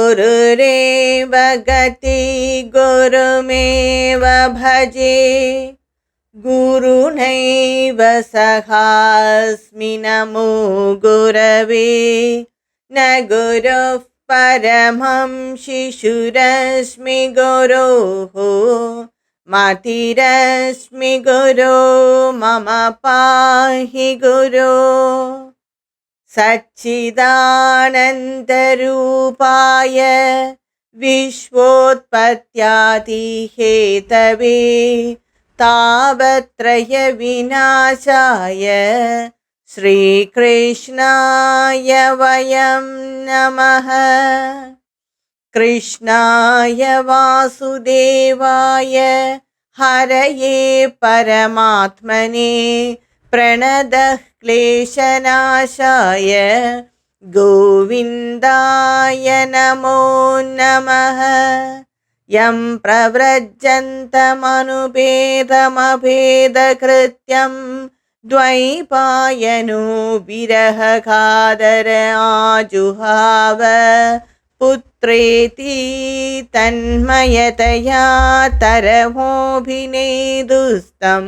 गुरुरेव गति गुरुमेव भजे गुरुनैव सहास्मि नमो गुरवे न गुरुः परमं शिशुरस्मि गुरोः मातिरस्मि गुरो मम पाहि गुरो सच्चिदानन्दरूपाय विश्वोत्पत्त्यादिहेतवे तावत्रयविनाशाय श्रीकृष्णाय वयं नमः। कृष्णाय वासुदेवाय हरये परमात्मने प्रणतः क्लेशनाशाय गोविन्दाय नमो नमः। यं प्रव्रजन्तमनुपेदमभेदकृत्यं द्वैपायनो विरहकादर आजुहाव पुत्रेति तन्मयतया तरमोऽभिनेदुस्तं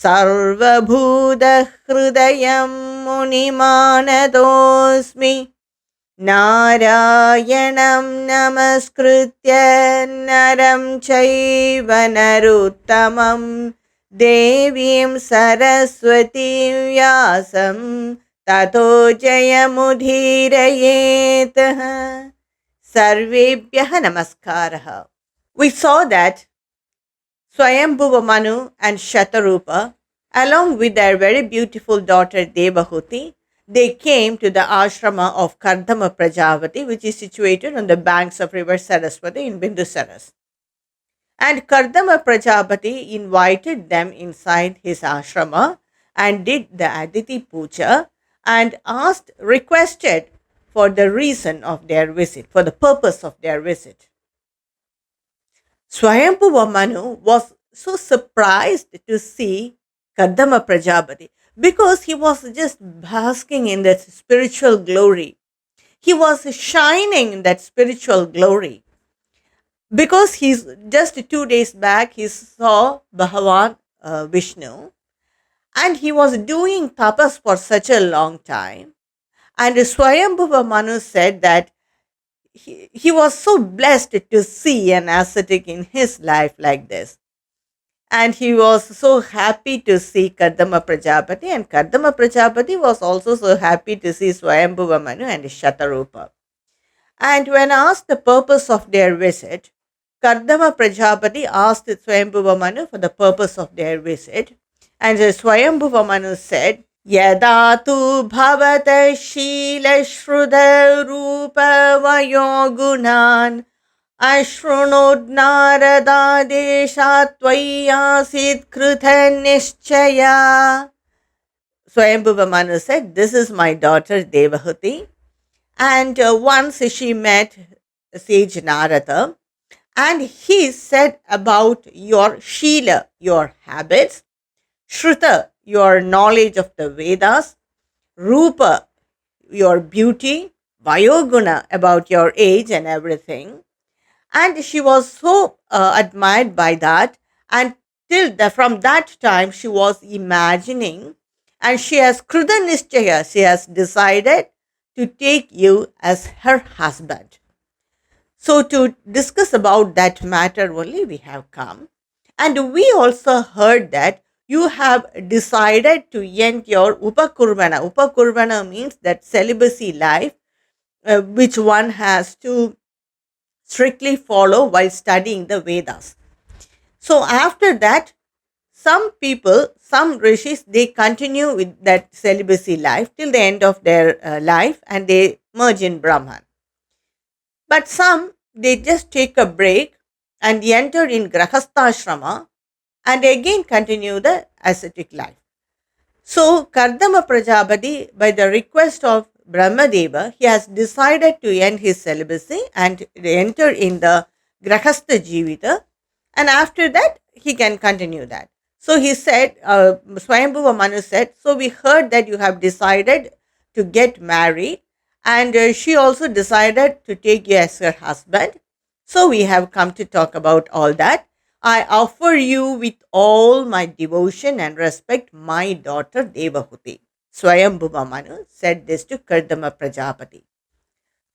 सर्वभूतहृदयं मुनिमानतोऽस्मि। नारायणं नमस्कृत्य नरं चैव नरोत्तमं देवीं सरस्वतीं व्यासं ततो जयमुदीरयेत्। Sarvebhyah namaskaraha. We saw that Swayambhuva Manu and Shatarupa, along with their very beautiful daughter Devahuti, they came to the ashrama of Kardama Prajapati, which is situated on the banks of river Saraswati in Bindusaras. And Kardama Prajapati invited them inside his ashrama and did the Aditi Puja and requested for the reason of their visit, for the purpose of their visit. Swayambhuva Manu was so surprised to see Kardama Prajapati because he was just basking in that spiritual glory. He was shining in that spiritual glory. Because he's just 2 days back, he saw Bhagavan Vishnu and he was doing tapas for such a long time. And Swayambhuva Manu said that he was so blessed to see an ascetic in his life like this. And he was so happy to see Kardama Prajapati, and Kardama Prajapati was also so happy to see Swayambhuva Manu and Shatarupa. And when asked the purpose of their visit, Kardama Prajapati asked Swayambhuva Manu for the purpose of their visit. And Swayambhuva Manu said, Yada tu bhavata shila shruda rupa vayo gunan ashrunod narada desha tvayasit krita nischaya. Swayambhuva Manu said, this is my daughter Devahuti. And once she met Sage Narada, and he said about your shila, your habits, shruta, your knowledge of the Vedas, rupa, your beauty, vayoguna, about your age and everything. And she was so admired by that, and from that time she was imagining, and she has krida nischaya, she has decided to take you as her husband. So to discuss about that matter only we have come. And we also heard that you have decided to end your upakurvana. Upakurvana means that celibacy life which one has to strictly follow while studying the Vedas. So after that, some people, some rishis, they continue with that celibacy life till the end of their life and they merge in Brahman. But some, they just take a break and enter in grahasta ashrama and again continue the ascetic life. So Kardama Prajapati, by the request of Brahmadeva, he has decided to end his celibacy and enter in the grahasta jivita, and after that he can continue that. So he said, Swayambhuva Manu said, so we heard that you have decided to get married, and she also decided to take you as her husband. So we have come to talk about all that. I offer you with all my devotion and respect my daughter Devahuti. Swayambhuva Manu said this to Kardama Prajapati.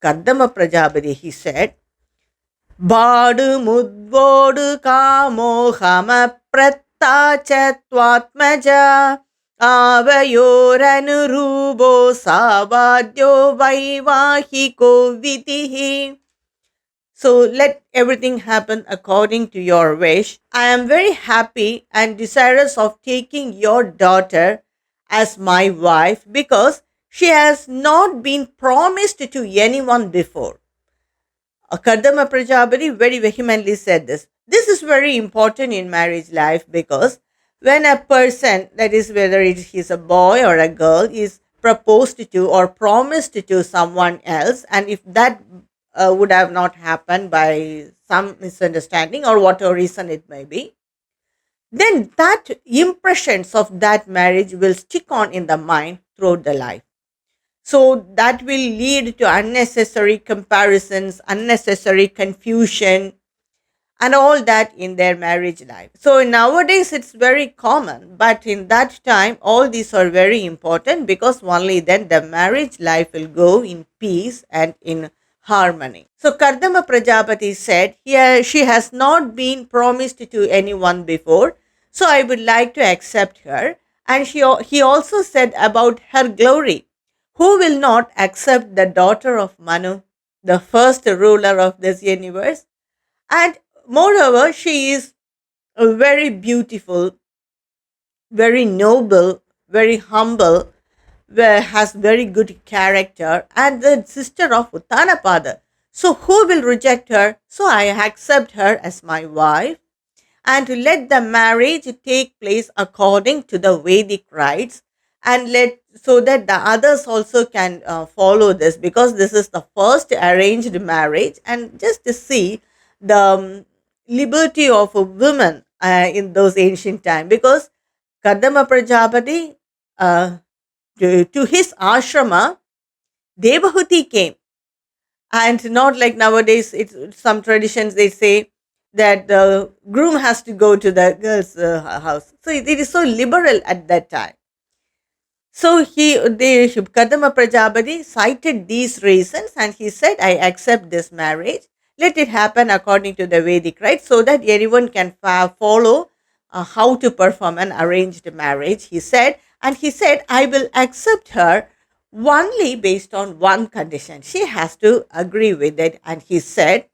Kardama Prajapati, he said, Badu mudvodu kamohama prattachatvatmaja avayoranurubo savadyo vaivahiko vitihi. So let everything happen according to your wish. I am very happy and desirous of taking your daughter as my wife because she has not been promised to anyone before. Kardama Prajapati very vehemently said this. This is very important in marriage life because when a person, that is whether it is a boy or a girl, is proposed to or promised to someone else, and if that would have not happened by some misunderstanding or whatever reason it may be, then that impressions of that marriage will stick on in the mind throughout the life. So that will lead to unnecessary comparisons, unnecessary confusion, and all that in their marriage life. So nowadays it's very common, but in that time, all these are very important because only then the marriage life will go in peace and in harmony. So Kardama Prajapati said, here she has not been promised to anyone before, so I would like to accept her. And he also said about her glory. Who will not accept the daughter of Manu, the first ruler of this universe? And moreover, she is very beautiful, very noble, very humble, has very good character, and the sister of Uttanapada. So who will reject her? So I accept her as my wife, and to let the marriage take place according to the Vedic rites, and let so that the others also can follow this, because this is the first arranged marriage. And just to see the liberty of a woman in those ancient times, because Kardama Prajapati, to his ashrama, Devahuti came, and not like nowadays. It's some traditions they say that the groom has to go to the girl's house. So it is so liberal at that time. So Kardama Prajapati cited these reasons and he said, I accept this marriage. Let it happen according to the Vedic rite so that anyone can follow how to perform an arranged marriage, he said. And he said, I will accept her only based on one condition. She has to agree with it. And he said,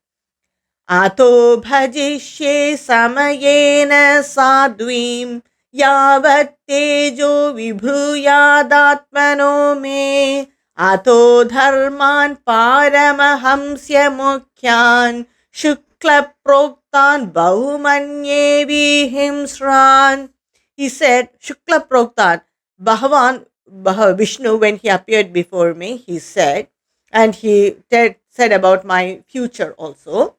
Ato bhajishye samayena sadvim yavat tejo vibhuyadatmano me ato dharman paramahamsya mukhyan shukla proktan bahumanye vihimsran. He said, Shukla proktan, Vishnu, when he appeared before me, he said, and he said about my future also,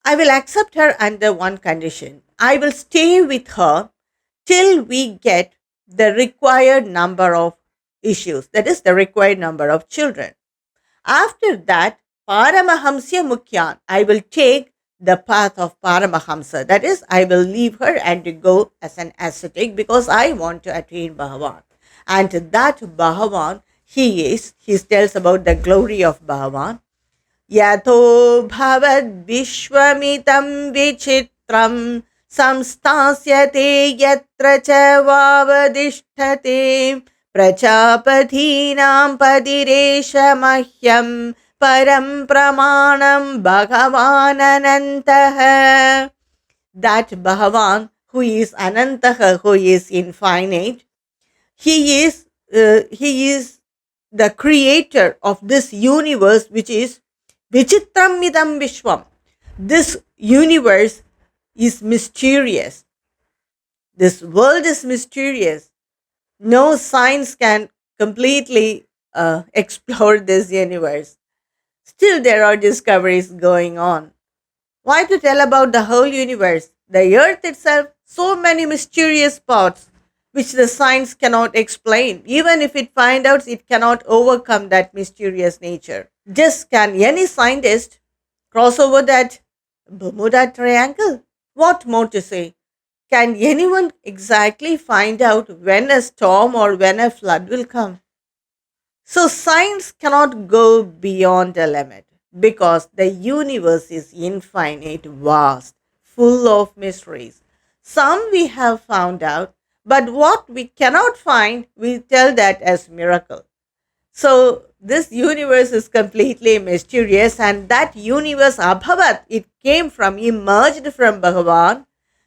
I will accept her under one condition. I will stay with her till we get the required number of issues, that is, the required number of children. After that, Paramahamsya Mukhyan, I will take the path of Paramahamsa. That is, I will leave her and go as an ascetic because I want to attain Bhagavan. And that Bhagavan, he tells about the glory of Bhagavan. Yato bhavad vishwamitam vichitram samstasyate yatra cha vavadishthate prachapatinam padiresha mahyam param pramanam bhagavan anantah. That Bhagavan who is anantah, who is infinite, he is the creator of this universe, which is Vichitram midam Vishwam. This universe is mysterious. This world is mysterious. No science can completely explore this universe. Still, there are discoveries going on. Why to tell about the whole universe? The earth itself, so many mysterious spots, which the science cannot explain. Even if it finds out, it cannot overcome that mysterious nature. Just can any scientist cross over that Bermuda Triangle? What more to say? Can anyone exactly find out when a storm or when a flood will come? So, science cannot go beyond a limit because the universe is infinite, vast, full of mysteries. Some we have found out, but what we cannot find, we tell that as miracle. So, this universe is completely mysterious, and that universe, Abhavat, it came from, emerged from Bhagavan.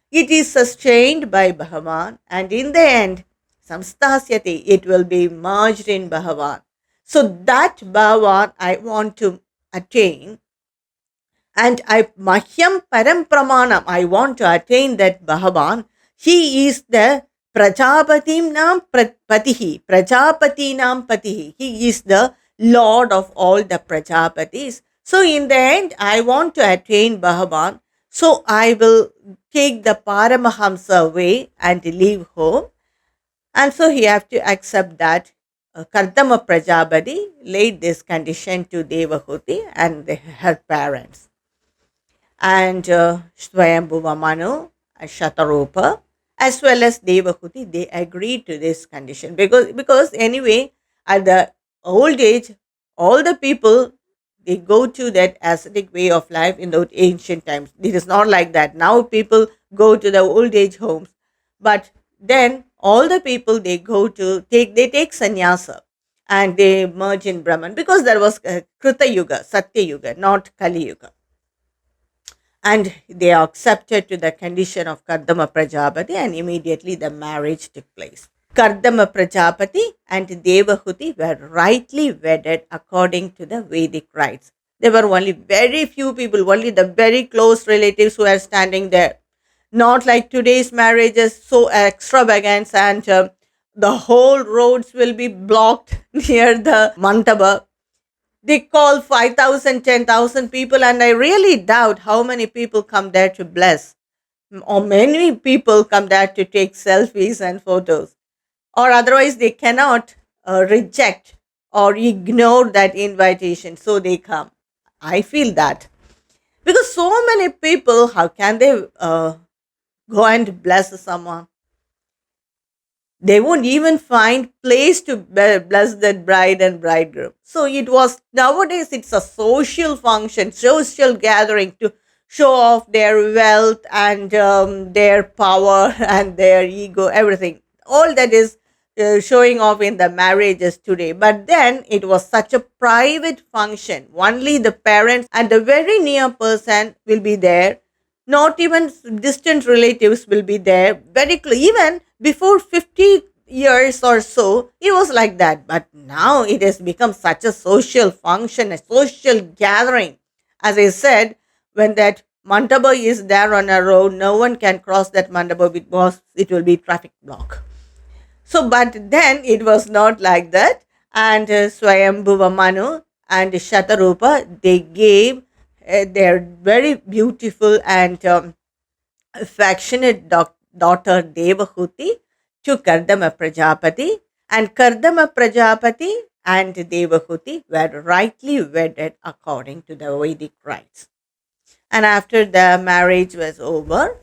It is sustained by Bhagavan, and in the end, samstasyati, it will be merged in Bhagavan. So, that Bhagavan I want to attain, and I Mahyam Param Pramanam, I want to attain that Bhagavan. He is the Prajapatim Nam Patihi, Prajapati Nam Patihi. He is the Lord of all the Prajapatis. So, in the end, I want to attain Bhagavan. So, I will take the Paramahamsa way and leave home. And so, he have to accept that Kardama Prajapati laid this condition to Devahuti and her parents. And Swayambhuva Manu and Shatarupa as well as Devahuti, they agreed to this condition because anyway at the old age all the people they go to that ascetic way of life in those ancient times. It is not like that now. People go to the old age homes, but then all the people they take sannyasa and they merge in Brahman because there was Krita Yuga, Satya Yuga, not Kali Yuga, and they accepted to the condition of Kardama Prajapati, and immediately the marriage took place. Kardama Prajapati and Devahuti were rightly wedded according to the Vedic rites. There were only very few people, only the very close relatives who were standing there. Not like today's marriages, so extravagant, and the whole roads will be blocked near the mandapa. They call 5,000, 10,000 people, and I really doubt how many people come there to bless. Or many people come there to take selfies and photos. Or otherwise, they cannot reject or ignore that invitation, so they come. I feel that. Because so many people, how can they go and bless someone? They won't even find place to bless that bride and bridegroom. So it was, nowadays it's a social function, social gathering to show off their wealth and their power and their ego, everything. All that is showing off in the marriages today. But then it was such a private function. Only the parents and the very near person will be there. Not even distant relatives will be there. Very close. Even before 50 years or so, it was like that. But now it has become such a social function, a social gathering. As I said, when that mandapa is there on a road, no one can cross that mandapa because it will be traffic block. So, but then it was not like that. And Swayambhuva Manu and Shatarupa, they gave their very beautiful and affectionate daughter Devahuti to Kardama Prajapati, and Kardama Prajapati and Devahuti were rightly wedded according to the Vedic rites. And after the marriage was over,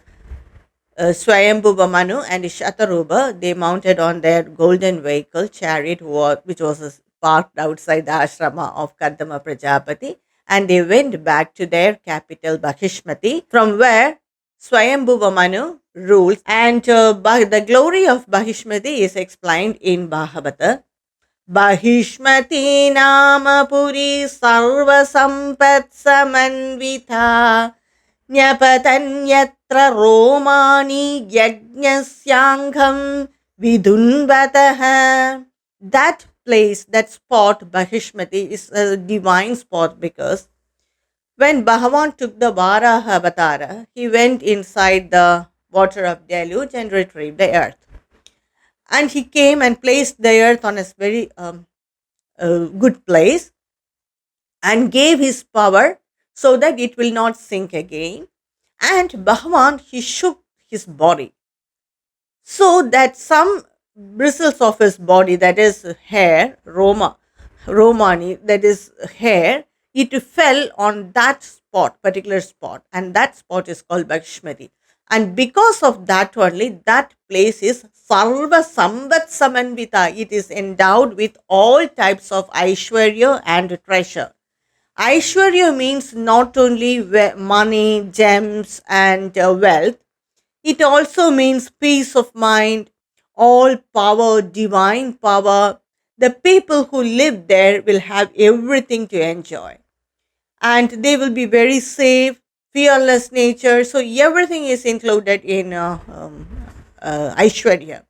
Swayambhuva Manu and Shatarupa, they mounted on their golden vehicle chariot, which was parked outside the ashrama of Kardama Prajapati, and they went back to their capital Bahishmati, from where Swayambhuva Manu rules. And the glory of Bahishmati is explained in Bhagavada. Bahishmati nama puri sarva sampat samanvita न्यपतन्यत्र रोमाणि यज्ञस्यांघं vidunvatah. That place, that spot, Bahishmati, is a divine spot because when Bhagavan took the Varaha Avatara, he went inside the water of deluge and retrieved the earth. And he came and placed the earth on a very good place and gave his power so that it will not sink again. And Bhagavan, he shook his body so that some bristles of his body, that is hair, Romani, that is hair, it fell on that spot, particular spot, and that spot is called Bhakshmati. And because of that only, that place is Sarva Samvat Samanvita. It is endowed with all types of Aishwarya and treasure. Aishwarya means not only money, gems, and wealth, it also means peace of mind, all power, divine power. The people who live there will have everything to enjoy, and they will be very safe, fearless nature. So, everything is included in Aishwarya.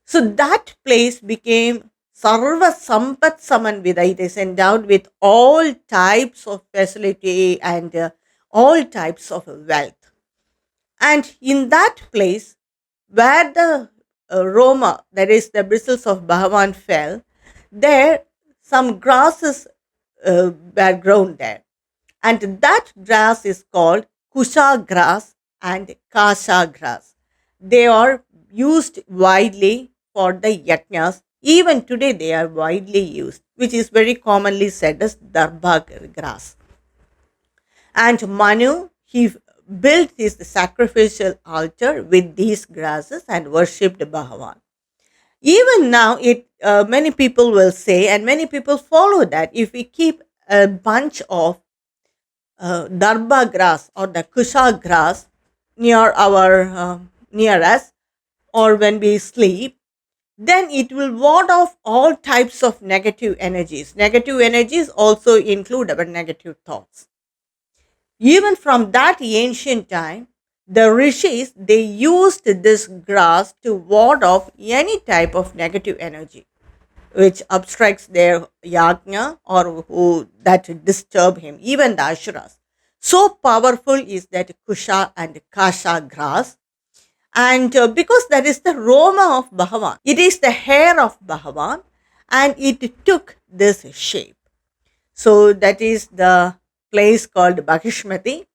So, that place became Sarva Sampat Samanvida. It is endowed with all types of facility and all types of wealth. And in that place, where the Roma, that is the bristles of Bhagavan, fell, there some grasses were grown there. And that grass is called Kusha grass and Kasha grass. They are used widely for the yajnas. Even today, they are widely used, which is very commonly said as Darbha grass. And Manu, he built his sacrificial altar with these grasses and worshipped Bhagavan. Even now, it many people will say, and many people follow that if we keep a bunch of Darbha grass or the Kusha grass near us, or when we sleep, then it will ward off all types of negative energies. Negative energies also include our negative thoughts. Even from that ancient time, the rishis, they used this grass to ward off any type of negative energy which obstructs their yajna or who that disturb him, even the ashuras. So powerful is that Kusha and Kasha grass, and because that is the Roma of Bhagavan, it is the hair of Bhagavan, and it took this shape. So that is the place called Bhakishmati.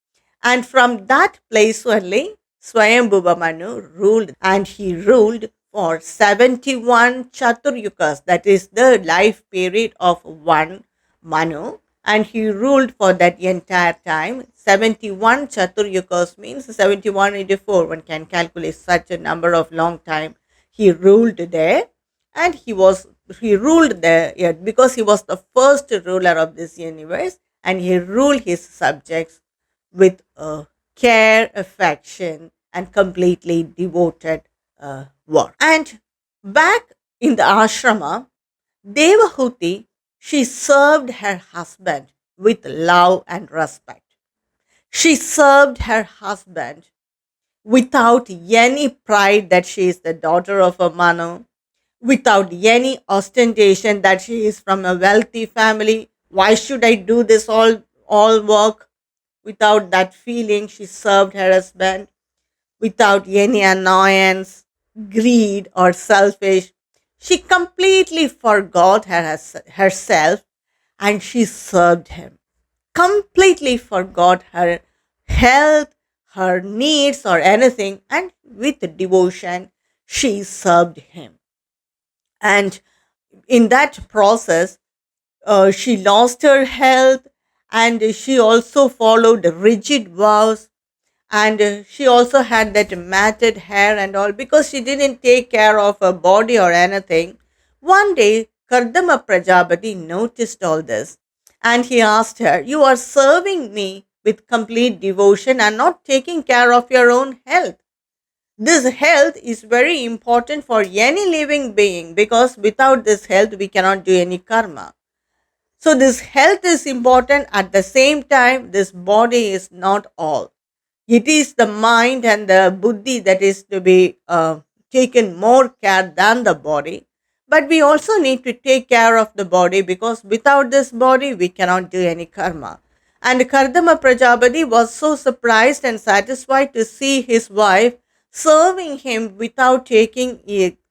And from that place only, Swayambhuva Manu ruled, and he ruled for 71 Chaturyugas. That is the life period of one Manu. And he ruled for that entire time. 71 Chaturyugas means 71 into 4. One can calculate such a number of long time. He ruled there, and he ruled the earth because he was the first ruler of this universe, and he ruled his subjects with care, affection, and completely devoted work. And back in the ashrama, Devahuti, she served her husband with love and respect. She served her husband without any pride that she is the daughter of a Manu, without any ostentation that she is from a wealthy family. Why should I do this all work? Without that feeling, she served her husband without any annoyance, greed, or selfish. She completely forgot herself, and she served him. Completely forgot her health, her needs, or anything, and with devotion, she served him. And in that process, she lost her health, and she also followed rigid vows, and she also had that matted hair and all because she didn't take care of her body or anything. One day, Kardama Prajapati noticed all this, and he asked her, "You are serving me with complete devotion and not taking care of your own health. This health is very important for any living being because without this health, we cannot do any karma. So, this health is important. At the same time, this body is not all. It is the mind and the buddhi that is to be taken more care than the body. But we also need to take care of the body because without this body, we cannot do any karma." And Kardama Prajapati was so surprised and satisfied to see his wife serving him without taking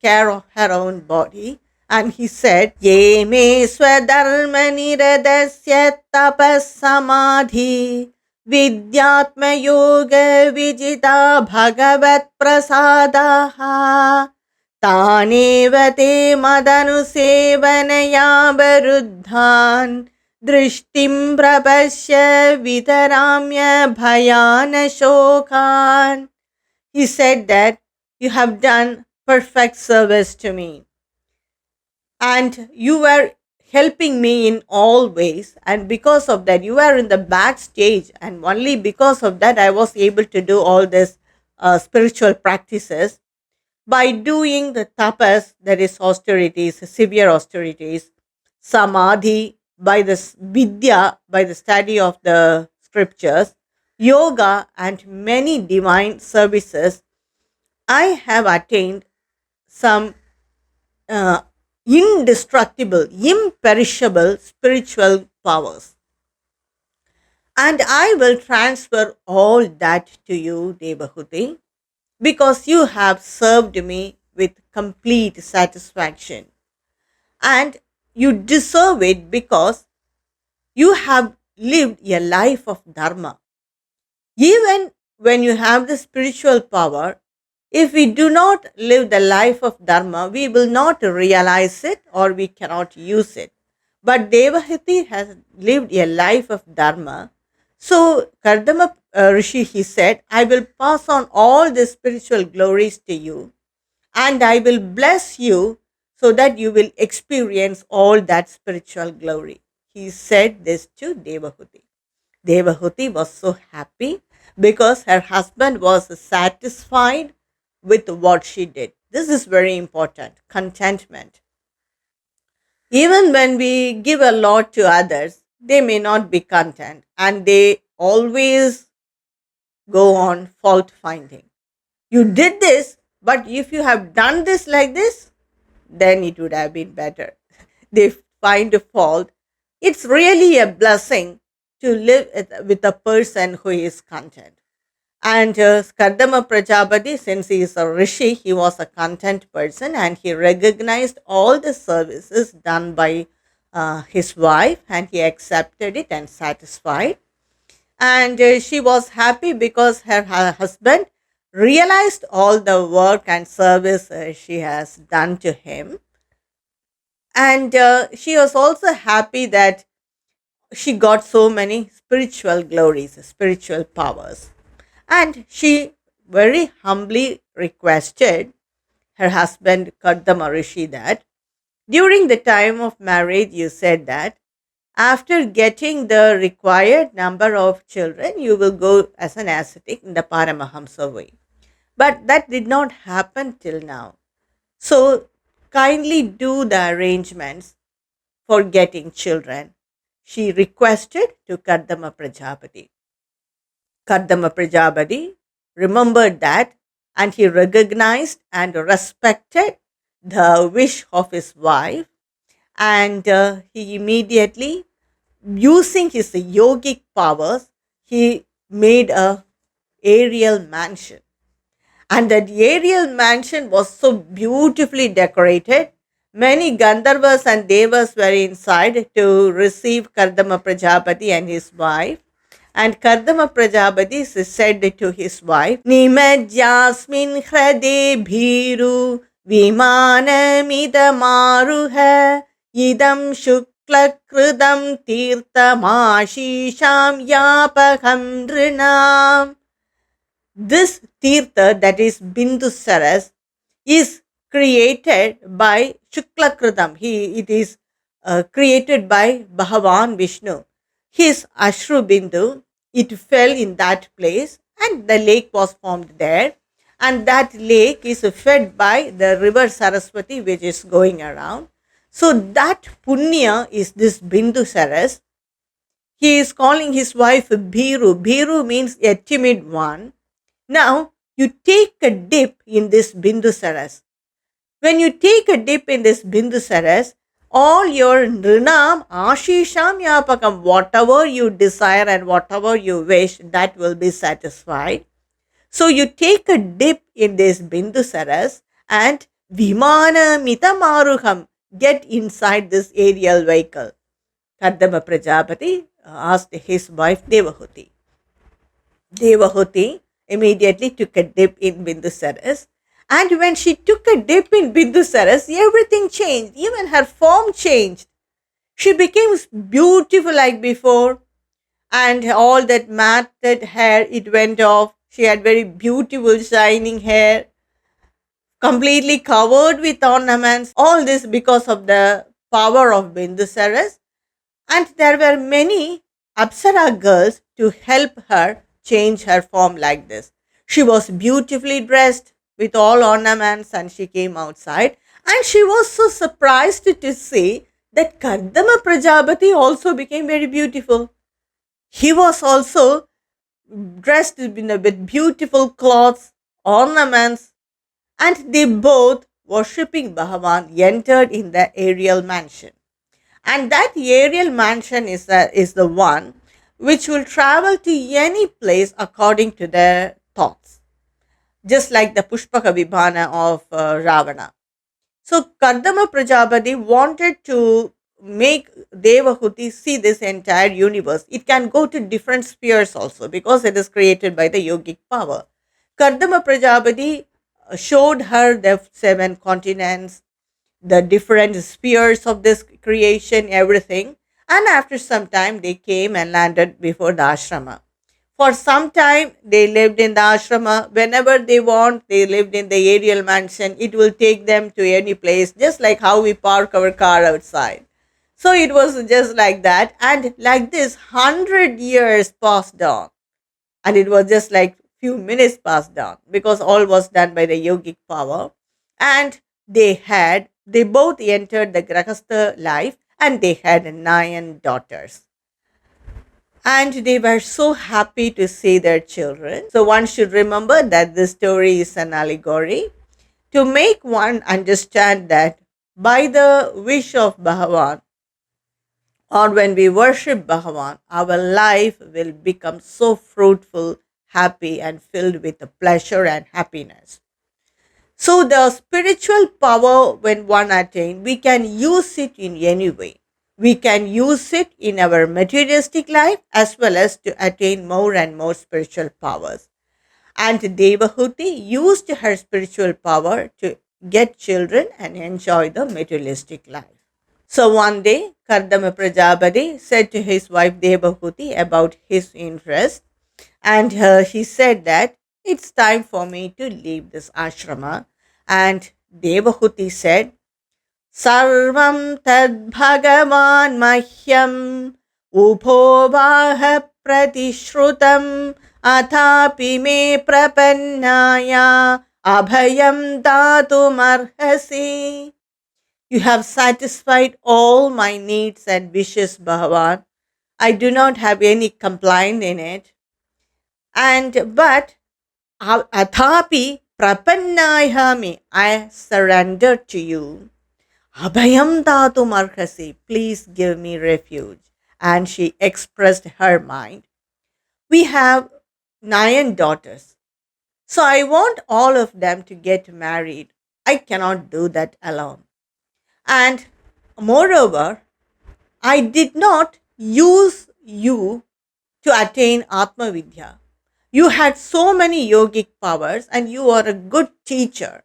care of her own body. And he said, "Ye me swadharma niradasya tapas samadhi vidyatma yoga vijita bhagavat prasadaha तानेव ते मदनुसेवनया वरुद्धान् दृष्टिं प्रपश्य वितराम्य भयानशोकान्. He said that you have done perfect service to me and you were helping me in all ways, and because of that you were in the backstage, and only because of that I was able to do all this spiritual practices by doing the tapas, that is austerities, severe austerities, samadhi, by the vidya, by the study of the scriptures, yoga, and many divine services. I have attained some uh, indestructible, imperishable spiritual powers. And I will transfer all that to you, Devahuti, because you have served me with complete satisfaction. And you deserve it because you have lived a life of dharma. Even when you have the spiritual power, if we do not live the life of dharma, we will not realize it or we cannot use it. But Devahuti has lived a life of dharma. So Kardama Rishi, he said, I will pass on all the spiritual glories to you and I will bless you so that you will experience all that spiritual glory. He said this to Devahuti. Devahuti was so happy because her husband was satisfied with what she did. This is very important. Contentment. Even when we give a lot to others, they may not be content and they always go on fault finding. You did this, but if you have done this like this, then it would have been better. They find a fault. It's really a blessing to live with a person who is content. And Kardama Prajapati, since he is a rishi, he was a content person and he recognized all the services done by his wife and he accepted it and satisfied. And she was happy because her husband realized all the work and service she has done to him. And she was also happy that she got so many spiritual glories, spiritual powers. And she very humbly requested her husband Kardama Rishi that during the time of marriage, you said that after getting the required number of children, you will go as an ascetic in the Paramahamsa way. But that did not happen till now. So kindly do the arrangements for getting children. She requested to Kardama Prajapati. Kardama Prajapati remembered that and he recognized and respected the wish of his wife, and he immediately, using his yogic powers, he made a aerial mansion. And that aerial mansion was so beautifully decorated. Many Gandharvas and Devas were inside to receive Kardama Prajapati and his wife. And Kardama Prajapati said to his wife, Nimajyasmin hrade bhiru vimanamidamaruha idam shukla krudam tirtamashisham yapaham nrinam. This tirtha, that is Bindusaras, is created by Shukla Krudam. It is created by Bhagavan Vishnu. His Ashru Bindu, it fell in that place and the lake was formed there. And that lake is fed by the river Saraswati which is going around. So that Punya is this Bindusaras. He is calling his wife Bhiru. Bhiru means a timid one. Now, you take a dip in this Bindusaras. When you take a dip in this Bindusaras, all your nrinam, ashisham yapakam, whatever you desire and whatever you wish, that will be satisfied. So, you take a dip in this Bindusaras and vimana mitamaruham, get inside this aerial vehicle. Kardama Prajapati asked his wife Devahuti. Devahuti immediately took a dip in Bindusaras And when she took a dip in Bindusaras, everything changed. Even her form changed. She became beautiful like before, and all that matted hair, it went off. She had very beautiful shining hair, completely covered with ornaments. All this because of the power of Bindusaras. And there were many Apsara girls to help her change her form like this. She was beautifully dressed with all ornaments and she came outside. And she was so surprised to see that Kardama Prajapati also became very beautiful. He was also dressed with beautiful clothes, ornaments, and they both, worshipping Bhagavan, entered in the aerial mansion. And that aerial mansion is the one which will travel to any place according to their thoughts, just like the Pushpaka Vibhana of Ravana. So Kardama Prajapati wanted to make Devahuti see this entire universe. It can go to different spheres also because it is created by the yogic power. Kardama Prajapati showed her the seven continents, the different spheres of this creation, everything. And after some time, they came and landed before the ashrama. For some time, they lived in the ashrama. Whenever they want, they lived in the aerial mansion. It will take them to any place, just like how we park our car outside. So it was just like that. And like this, 100 years passed on. And it was just like few minutes passed down because all was done by the yogic power. And they both entered the grahasta life and they had 9 daughters, and they were so happy to see their children. So one should remember that this story is an allegory to make one understand that by the wish of Bhagavan, or when we worship Bhagavan, our life will become so fruitful, happy, and filled with pleasure and happiness. So the spiritual power, when one attains, we can use it in any way. We can use it in our materialistic life as well as to attain more and more spiritual powers. And Devahuti used her spiritual power to get children and enjoy the materialistic life. So one day, Kardama Prajapati said to his wife Devahuti about his interest, and he said that it's time for me to leave this ashrama. And Devahuti said, Sarvam tad bhagavan mahyam ubhovaha pratishrutam athapi me prapannaya abhayam datumarhasi. You have satisfied all my needs and wishes, Bhagavan. I do not have any complaint in it. But athapi prapannayami, I surrender to you. Abhayam datu marhasi, please give me refuge. And she expressed her mind. We have 9 daughters. So I want all of them to get married. I cannot do that alone. And moreover, I did not use you to attain Atma Vidya. You had so many yogic powers and you are a good teacher.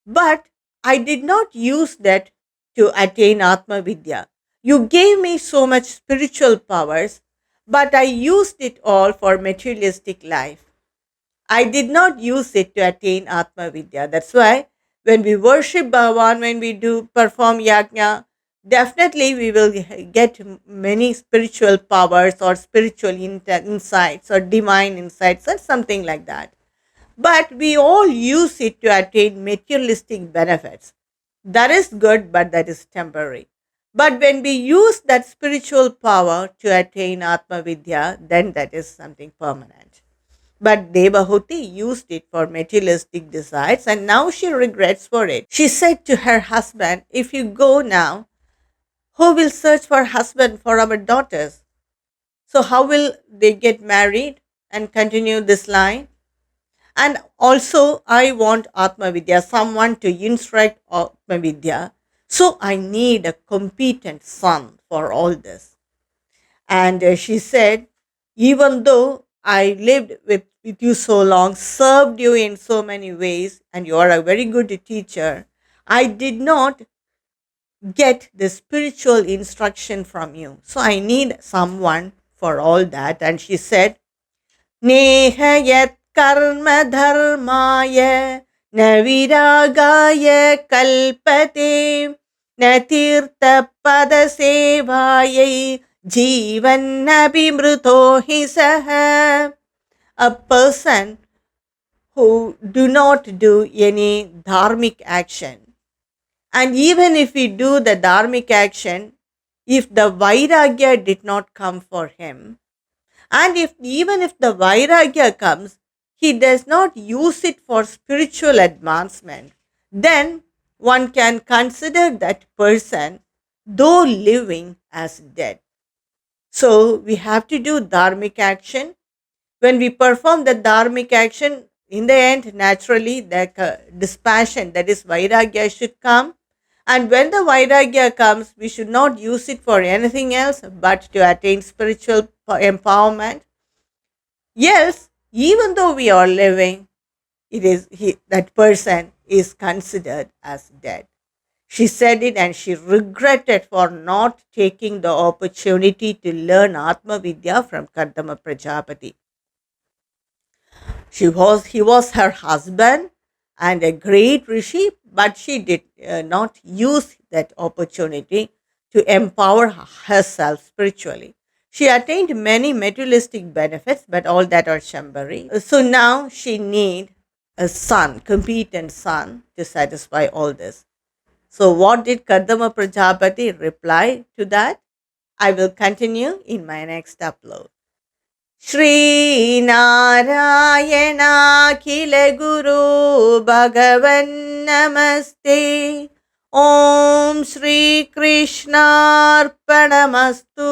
But I did not use that to attain Atma Vidya. You gave me so much spiritual powers, but I used it all for materialistic life. I did not use it to attain Atma Vidya. That's why when we worship Bhagavan, when we do perform yajna, definitely we will get many spiritual powers or spiritual insights or divine insights or something like that. But we all use it to attain materialistic benefits. That is good, but that is temporary. But when we use that spiritual power to attain Atma Vidya, then that is something permanent. But Devahuti used it for materialistic desires and now she regrets for it. She said to her husband, if you go now, who will search for husband for our daughters? So how will they get married and continue this line? And also, I want Atma Vidya, someone to instruct Atma Vidya. So I need a competent son for all this. And she said, even though I lived with you so long, served you in so many ways, and you are a very good teacher. I did not get the spiritual instruction from you. So I need someone for all that. And she said, Neha yat karma dharmaya na viragaya kalpate na tirtha pada sevayai jivan abhimruto hi saha. A person who do not do any dharmic action, and even if we do the dharmic action, if the vairagya did not come for him, and if even if the vairagya comes, he does not use it for spiritual advancement, then one can consider that person, though living, as dead. So we have to do dharmic action. When we perform the dharmic action, in the end, naturally, the dispassion, that is vairagya, should come. And when the vairagya comes, we should not use it for anything else but to attain spiritual empowerment. Yes, even though we are living, that person is considered as dead. She said it and she regretted for not taking the opportunity to learn Atma Vidya from Kardama Prajapati. He was her husband and a great rishi, but she did not use that opportunity to empower herself spiritually. She attained many materialistic benefits, but all that are shambari. So now she need a son, competent son, to satisfy all this. So what did Kardama Prajapati reply to that? I will continue in my next upload. श्रीनारायणाखिलगुरो भगवन्नमस्ते ॐ श्रीकृष्णार्पणमस्तु।